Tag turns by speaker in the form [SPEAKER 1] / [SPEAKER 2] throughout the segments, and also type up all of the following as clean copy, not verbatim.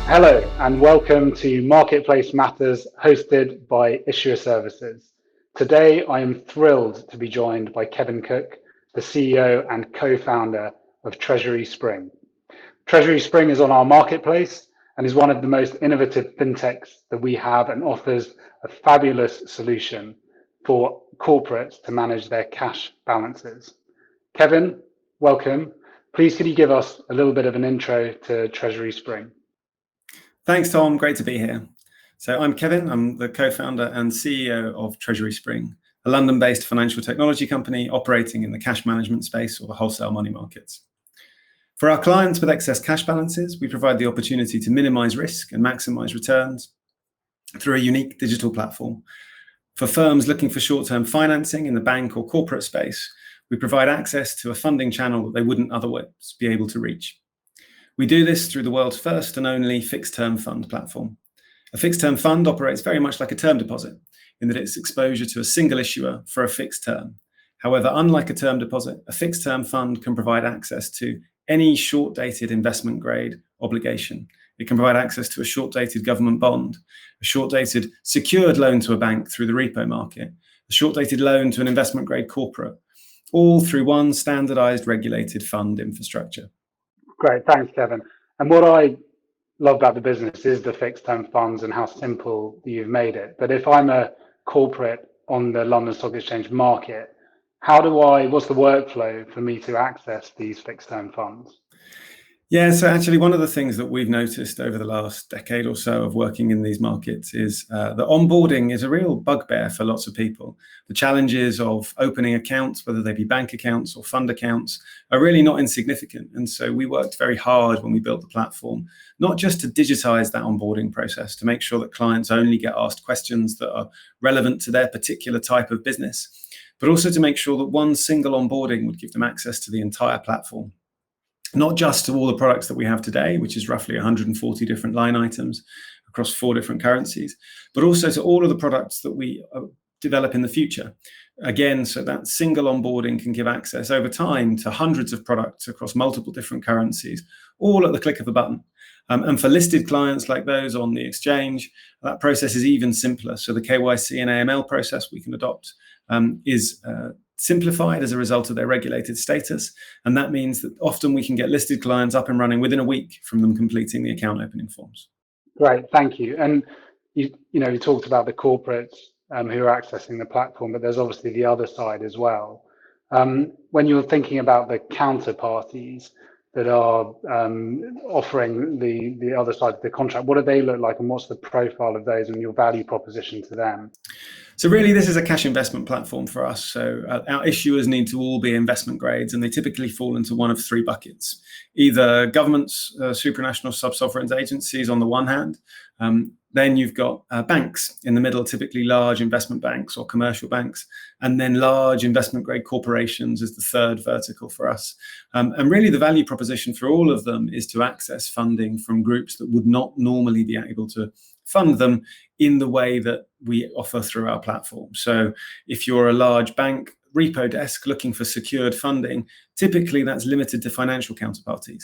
[SPEAKER 1] Hello and welcome to Marketplace Matters hosted by Issuer Services. Today I am thrilled to be joined by Kevin Cook, the CEO and co-founder of TreasurySpring. TreasurySpring is on our marketplace and is one of the most innovative fintechs that we have and offers a fabulous solution for corporates to manage their cash balances. Kevin, welcome. Please could you give us a little bit of an intro to TreasurySpring?
[SPEAKER 2] Thanks, Tom. Great to be here. So I'm Kevin. I'm the co-founder and CEO of TreasurySpring, a London-based financial technology company operating in the cash management space or the wholesale money markets. For our clients with excess cash balances, we provide the opportunity to minimize risk and maximize returns through a unique digital platform. For firms looking for short-term financing in the bank or corporate space, we provide access to a funding channel that they wouldn't otherwise be able to reach. We do this through the world's first and only fixed-term fund platform. A fixed-term fund operates very much like a term deposit in that it's exposure to a single issuer for a fixed term. However, unlike a term deposit, a fixed-term fund can provide access to any short-dated investment-grade obligation. It can provide access to a short-dated government bond, a short-dated secured loan to a bank through the repo market, a short-dated loan to an investment-grade corporate, all through one standardized regulated fund infrastructure.
[SPEAKER 1] Great, thanks, Kevin. And what I love about the business is the fixed term funds and how simple you've made it. But if I'm a corporate on the London Stock Exchange market, what's the workflow for me to access these fixed term funds?
[SPEAKER 2] Yeah, so actually one of the things that we've noticed over the last decade or so of working in these markets is that onboarding is a real bugbear for lots of people. The challenges of opening accounts, whether they be bank accounts or fund accounts, are really not insignificant. And so we worked very hard when we built the platform, not just to digitize that onboarding process, to make sure that clients only get asked questions that are relevant to their particular type of business, but also to make sure that one single onboarding would give them access to the entire platform. Not just to all the products that we have today, which is roughly 140 different line items across 4 different currencies, but also to all of the products that we develop in the future. Again, so that single onboarding can give access over time to hundreds of products across multiple different currencies, all at the click of a button. And for listed clients like those on the exchange, that process is even simpler. So the KYC and AML process we can adopt is simplified as a result of their regulated status. And that means that often we can get listed clients up and running within a week from them completing the account opening forms.
[SPEAKER 1] Great, thank you. And you talked about the corporates who are accessing the platform, but there's obviously the other side as well. When you're thinking about the counterparties that are offering the other side of the contract, what do they look like and what's the profile of those and your value proposition to them?
[SPEAKER 2] So really, this is a cash investment platform for us. So our issuers need to all be investment grades, and they typically fall into one of 3 buckets. Either governments, supranational sub-sovereign agencies on the one hand, then you've got banks in the middle, typically large investment banks or commercial banks, and then large investment grade corporations is the third vertical for us. And really the value proposition for all of them is to access funding from groups that would not normally be able to fund them in the way that we offer through our platform. So if you're a large bank repo desk looking for secured funding, typically that's limited to financial counterparties.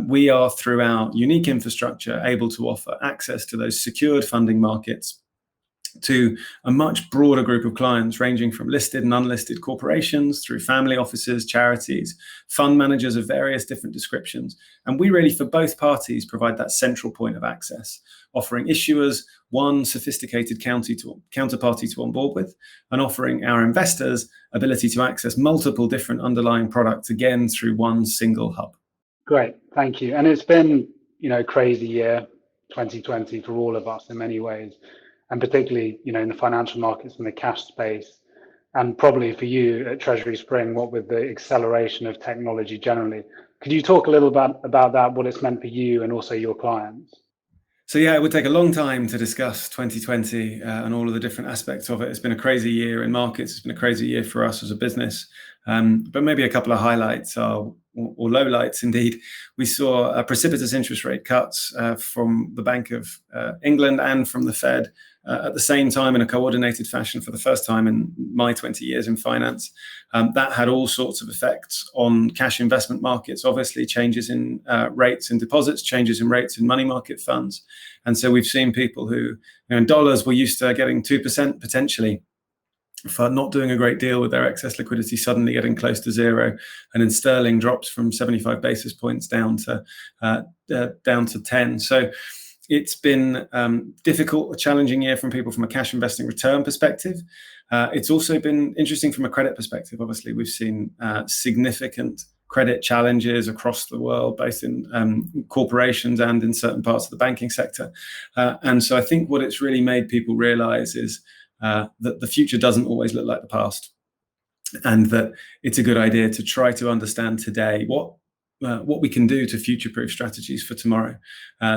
[SPEAKER 2] We are, through our unique infrastructure, able to offer access to those secured funding markets to a much broader group of clients, ranging from listed and unlisted corporations through family offices, charities, fund managers of various different descriptions. And we really, for both parties, provide that central point of access, offering issuers one sophisticated counterparty to onboard with, and offering our investors ability to access multiple different underlying products, again, through one single hub.
[SPEAKER 1] Great, thank you. And it's been, a crazy year, 2020, for all of us in many ways, and particularly, in the financial markets and the cash space, and probably for you at TreasurySpring, what with the acceleration of technology generally. Could you talk a little about that, what it's meant for you and also your clients?
[SPEAKER 2] So yeah, it would take a long time to discuss 2020 and all of the different aspects of it. It's been a crazy year in markets. It's been a crazy year for us as a business. But maybe a couple of highlights or lowlights indeed. We saw precipitous interest rate cuts from the Bank of England and from the Fed at the same time in a coordinated fashion for the first time in my 20 years in finance. That had all sorts of effects on cash investment markets, obviously changes in rates and deposits, changes in rates in money market funds. And so we've seen people who, in dollars, were used to getting 2% potentially for not doing a great deal with their excess liquidity, suddenly getting close to zero, and in sterling drops from 75 basis points down to 10. So it's been difficult, a challenging year from people from a cash investing return perspective. It's also been interesting from a credit perspective. Obviously, we've seen significant credit challenges across the world, both in corporations and in certain parts of the banking sector. And so I think what it's really made people realize is that the future doesn't always look like the past, and that it's a good idea to try to understand today what we can do to future-proof strategies for tomorrow.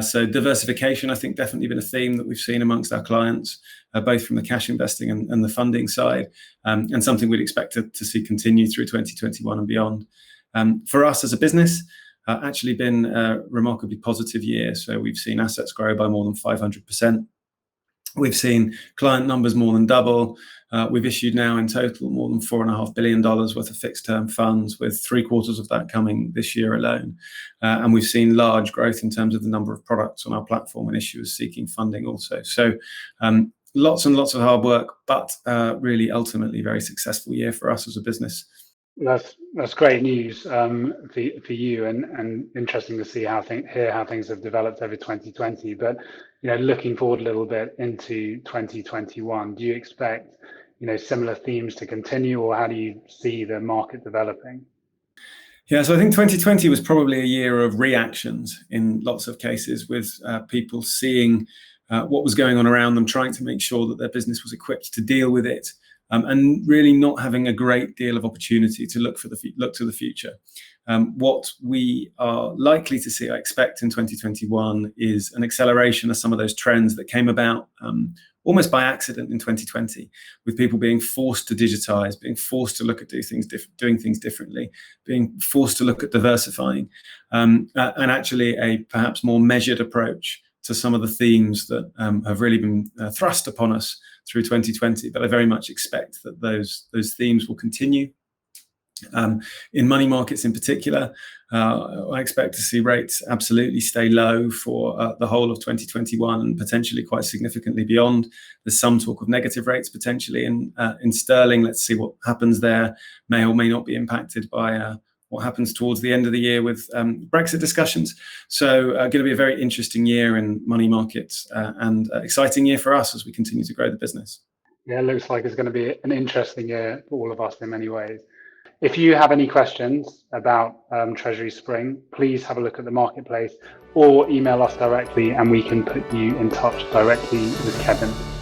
[SPEAKER 2] So diversification, I think, definitely been a theme that we've seen amongst our clients, both from the cash investing and the funding side, and something we'd expect to see continue through 2021 and beyond. For us as a business, actually been a remarkably positive year. So we've seen assets grow by more than 500%. We've seen client numbers more than double. We've issued now in total more than $4.5 billion worth of fixed term funds, with 3/4 of that coming this year alone. And we've seen large growth in terms of the number of products on our platform and issuers seeking funding also. So lots and lots of hard work, but really ultimately very successful year for us as a business.
[SPEAKER 1] That's great news for you, and interesting to see how things have developed over 2020. But looking forward a little bit into 2021, do you expect similar themes to continue, or how do you see the market developing?
[SPEAKER 2] Yeah, so I think 2020 was probably a year of reactions in lots of cases, with people seeing what was going on around them, trying to make sure that their business was equipped to deal with it. And really not having a great deal of opportunity to look to the future. What we are likely to see, I expect, in 2021 is an acceleration of some of those trends that came about almost by accident in 2020, with people being forced to digitize, being forced to look at doing things differently, being forced to look at diversifying, and actually a perhaps more measured approach to some of the themes that have really been thrust upon us through 2020. But I very much expect that those themes will continue. In money markets in particular, I expect to see rates absolutely stay low for the whole of 2021 and potentially quite significantly beyond. There's some talk of negative rates potentially in sterling. Let's see what happens there. May or may not be impacted by what happens towards the end of the year with Brexit discussions. So going to be a very interesting year in money markets and exciting year for us as we continue to grow the business.
[SPEAKER 1] Yeah, it looks like it's going to be an interesting year for all of us in many ways. If you have any questions about TreasurySpring, please have a look at the marketplace or email us directly, and we can put you in touch directly with Kevin.